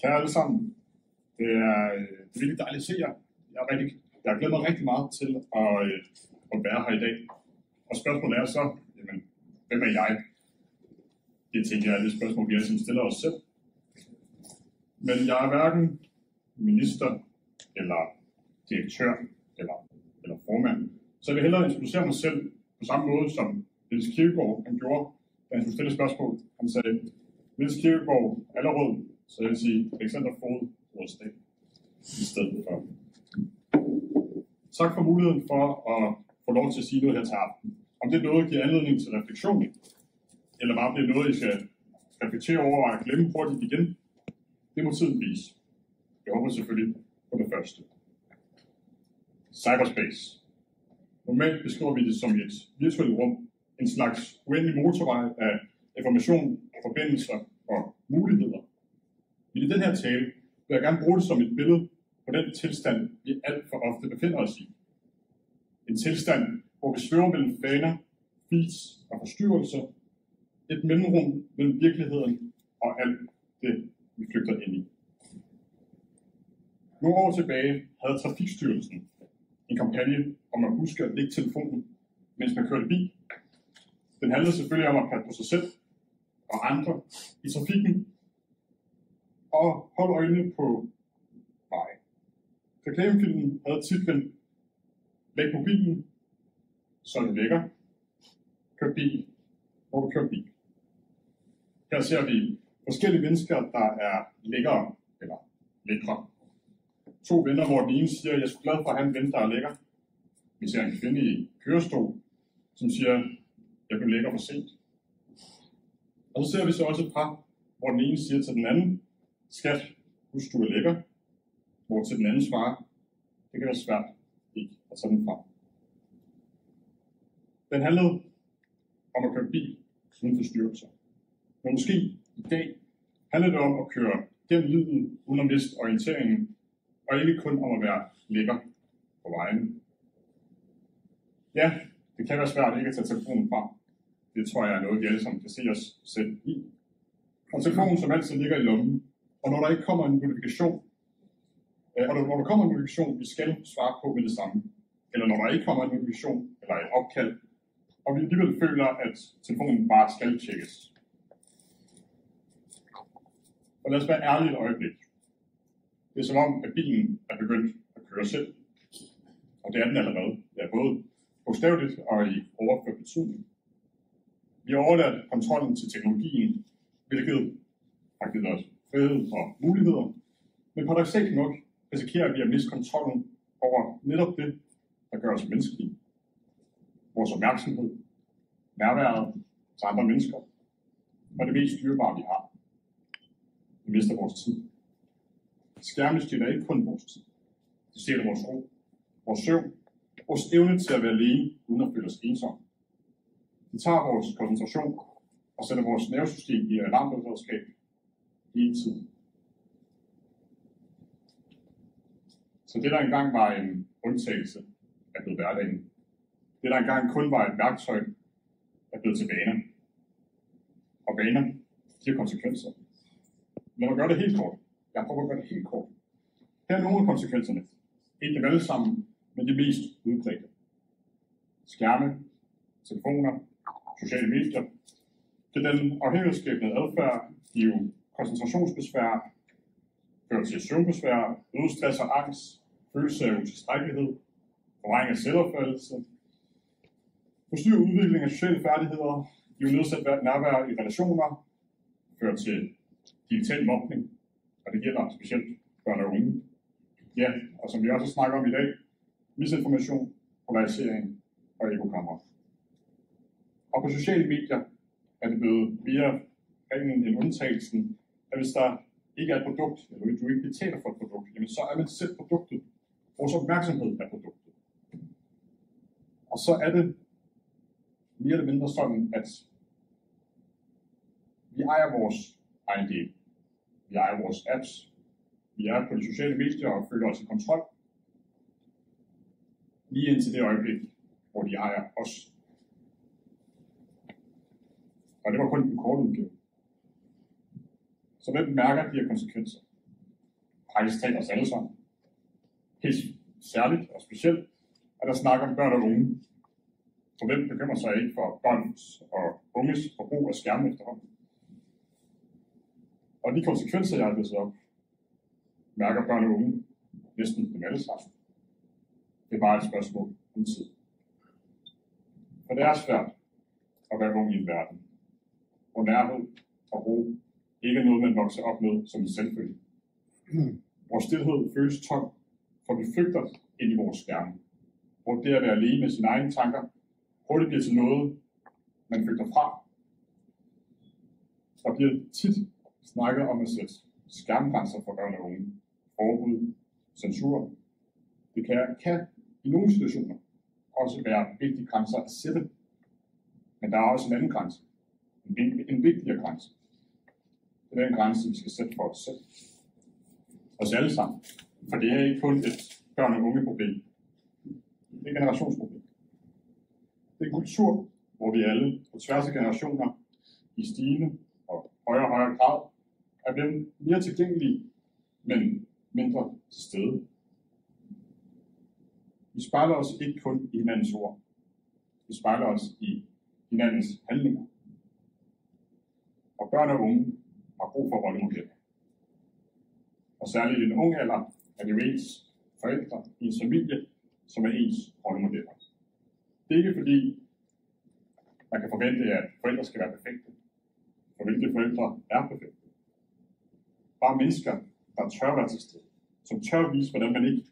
Kære alle sammen, det er virkelig dejligt at se jer. Jeg har glædet mig rigtig meget til at være her i dag. Og spørgsmålet er så, jamen, hvem er jeg? Det tænker jeg er det spørgsmål, vi altid stiller os selv. Men jeg er hverken minister, eller direktør, eller formand. Så jeg vil hellere introducere mig selv på samme måde, som Niels Kirkegaard han gjorde, da han skulle stille spørgsmål. Han sagde, Niels Kirkegaard, Allerød, så jeg vil sige Alexander Foged Rådsdag i stedet for. Tak for muligheden for at få lov til at sige noget her til aften. Om det er noget, der giver anledning til refleksion, eller bare bliver noget, I skal reflektere over og glemme hurtigt igen, det må tiden vise. Jeg håber selvfølgelig på det første. Cyberspace. Normalt beskriver vi det som et virtuelt rum, en slags uendelig motorvej af information, forbindelser og muligheder. Men i den her tale vil jeg gerne bruge det som et billede på den tilstand, vi alt for ofte befinder os i. En tilstand, hvor vi svæver mellem faner, feeds og forstyrrelser, et mellemrum mellem virkeligheden og alt det, vi flygter ind i. Nogle år tilbage havde Trafikstyrelsen en kampagne om at huske at lægge telefonen, mens man kørte bil. Den handlede selvfølgelig om at passe på sig selv og andre i trafikken, og holde øjnene på vejen. Reklamefilmen havde titlen Læg mobilen, så det lækker. Kør bil, hvor du kører bil. Her ser vi forskellige mennesker, der er lækkere eller lækre. To venner, hvor den ene siger, at jeg er sgu glad for at have en ven, der er lækker. Vi ser en kvinde i kørestol, som siger, at jeg blev lækker for sent. Og så ser vi så også et par, hvor den ene siger til den anden, skat, husk du er lækker. Hvor til den anden svarer, det kan være svært ikke at tage den fra. Den handlede om at køre bil uden forstyrrelser. Men måske i dag handler det om at køre gennem livet uden at miste orienteringen, og ikke kun om at være lækker på vejen. Ja, det kan være svært ikke at tage telefonen fra. Det tror jeg er noget, vi alle sammen kan se os selv i. Og telefonen som altid ligger i lommen, og når der ikke kommer en notifikation, når der kommer en notifikation, vi skal svare på med det samme, eller når der ikke kommer en notifikation eller et opkald, og vi alligevel føler, at telefonen bare skal tjekkes. Og lad os være ærlige et øjeblik. Det er som om, at bilen er begyndt at køre selv. Og det er den allerede. Det er både bogstaveligt og i overført betydning. Vi har overladt kontrollen til teknologien, hvilket har givet os frihed og muligheder. Men paradoksalt nok risikerer vi at miste kontrollen over netop det, der gør os menneskelige. Vores opmærksomhed, nærværet til andre mennesker, og det mest dyrebare, vi har. Vi mister vores tid. Skærmene stjæler ikke kun vores tid. De stjæler vores ro, vores søvn, vores evne til at være alene, uden at føle os ensomme. De tager vores koncentration og sætter vores nervesystem i alarmberedskab hele tiden. Så det, der engang var en undtagelse, er blevet hverdagen. Det, der engang kun var et værktøj, er blevet til vaner. Og vaner giver konsekvenser. Lad mig gøre det helt kort. Jeg prøver at gøre det helt kort. Her er nogle af konsekvenserne. Ikke dem alle sammen, men de mest udbredte. Skærme, telefoner, sociale medier. Til den afhængighedsskabende adfærd giver koncentrationsbesvær, fører til søvnbesvær, øget stress og angst, følelse af utilstrækkelighed, forvræng af selvopfattelse, forstyrrer udvikling af sociale færdigheder, giver nedsat nærvær i relationer, fører til digital mobning, og det gælder specielt børn og unge. Ja, og som vi også snakker om i dag, misinformation, polarisering og ekokammer. Og på sociale medier er det blevet mere reglen end undtagelsen, at hvis der ikke er et produkt, eller hvis du ikke betaler for et produkt, jamen så er man selv produktet. Vores opmærksomhed er produktet. Og så er det mere eller mindre sådan, at vi ejer vores egen del. Vi ejer vores apps. Vi er på de sociale medier og føler os i kontrol. Lige indtil det øjeblik, hvor de ejer os. Og det var kun den korte udgave. Så hvem mærker de her konsekvenser? faktisk talt os alle sammen. Helt særligt og specielt, at der snakker om børn og unge. For hvem bekymrer sig ikke for børns og unges forbrug af skærme efterhånden? Og de konsekvenser, jeg har læst op, mærker børn og unge næsten dem alle sammen. Det er bare et spørgsmål om tid. For det er svært at være ung i en verden, hvor nærhed og ro ikke er noget, man vokser op med som en selvfølge. Hvor stilhed føles tom, for vi flygter ind i vores skærme. Hvor det at være alene med sine egne tanker hurtigt bliver til noget, man flygter fra. Der bliver tit snakket om at sætte skærmgrænser for børn og unge, forbud, censur. Det kan i nogle situationer også være vigtige grænser at sætte. Men der er også en anden grænse. En vigtigere grænse. Det er den grænse, vi skal sætte for os selv. Os alle sammen. For det er ikke kun et børn- og unge-problem. Det er et generationsproblem. Det er en kultur, hvor vi alle på tværs af generationer i stigende og højere grad er blevet mere tilgængelige, men mindre til stede. Vi spejler os ikke kun i hinandens ord. Vi spejler os i hinandens handlinger. Og børn og unge har brug for rollemodeller. Og særligt i en ung alder er det jo ens forældre i en familie, som er ens rollemodeller. Det er ikke fordi, man kan forvente, at forældre skal være perfekte. For hvilke forældre er perfekte? Bare mennesker, der tør være til stede. Som tør vise, hvordan man ikke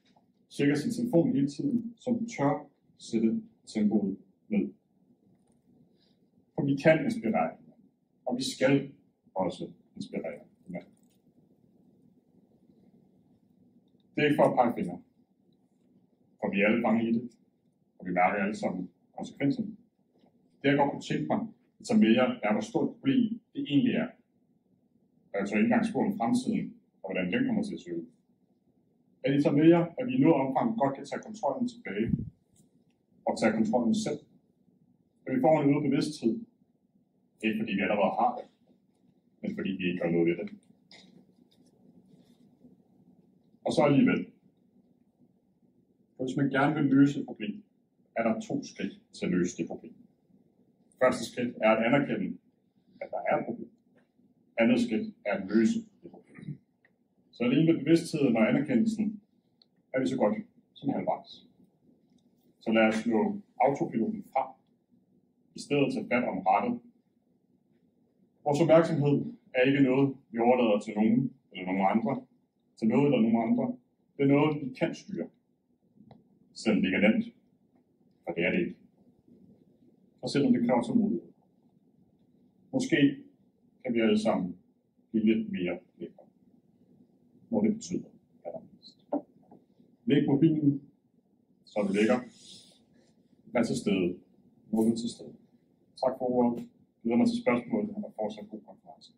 tjekker sin telefon hele tiden. Som tør sætte tempoet ned. For vi kan inspirere, og vi skal også inspirere hinanden. Det er ikke for at pege fingre, for vi er alle bange i det, og vi mærker alle sammen konsekvenserne. Det jeg godt kunne tænke mig at tage mere, er hvor stort problem det egentlig er. Og jeg tager ikke engang spurgt om fremtiden, og hvordan den kommer til at se ud. At I tager mere, at vi i noget omfang godt kan tage kontrollen tilbage, og tage kontrollen selv. At vi får en øget bevidsthed, ikke fordi vi allerede har det, men fordi vi ikke gør noget ved det. Og så alligevel. For hvis man gerne vil løse et problem, er der 2 skridt til at løse det problem. Første skridt er at anerkende, at der er et problem. Andet skridt er at løse det problem. Så alene med bevidstheden og anerkendelsen er vi så godt som halvvejs. Så lad os slå autopiloten fra, i stedet tage fat om rettet. Vores opmærksomhed er ikke noget, vi overlader til nogen eller nogen andre, til noget eller nogen andre. Det er noget, vi kan styre, selvom det ikke er nemt, for det er det ikke. Og selvom det kræver tålmodighed. Måske kan vi alle sammen blive lidt mere lækre, hvor det betyder allermest. Læg mobilen, så er du lækker. Vær til stede, hvor du er til stede. Tak for ordet. Jeg glæder mig til spørgsmålet, og fortsat god konference.